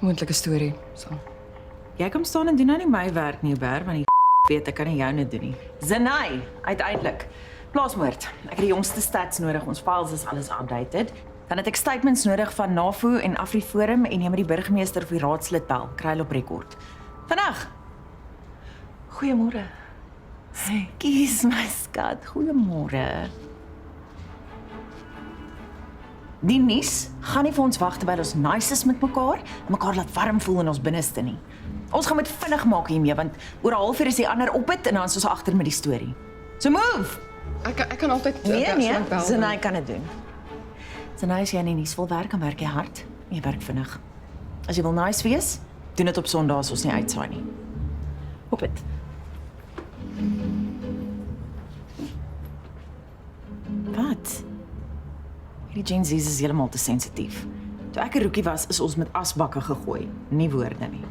moontlike storie. So. Jy kom staan en doen nou nie my werk nie, Ber, want die weet ek kan nie jou net doen nie. Zenai, uiteindelik. Plaasmoord. Ek het die jongste stats nodig. Ons files is alles updated. Dan het ek statements nodig van NAVO en AfriForum en jy moet die burgemeester of die raadslid bel. Kry hulle op rekord. Vandag. Goeiemôre. Hey. Kies my skat. Goeiemôre. Die nuus gaan nie vir ons wag terwyl ons nice is met mekaar en mekaar laat warm voel in ons binneste nie. Ons gaan moet vinnig maak hiermee want oor 'n halfuur is die ander op dit en dan is ons agter met die storie. So move. Ek kan altyd Nee, Zenai kan dit doen. Zenai, as jy in die nuus wil werk, dan werk jy hard. Jy werk vinnig. As jy wil nice wees, doen dit op Sondae as ons nie uitsaai nie. Op dit. Wat? Hierdie Gen Z's is heeltemal te sensitief. Toe ek 'n roekie was, is ons met asbakke gegooi, nie woorde nie.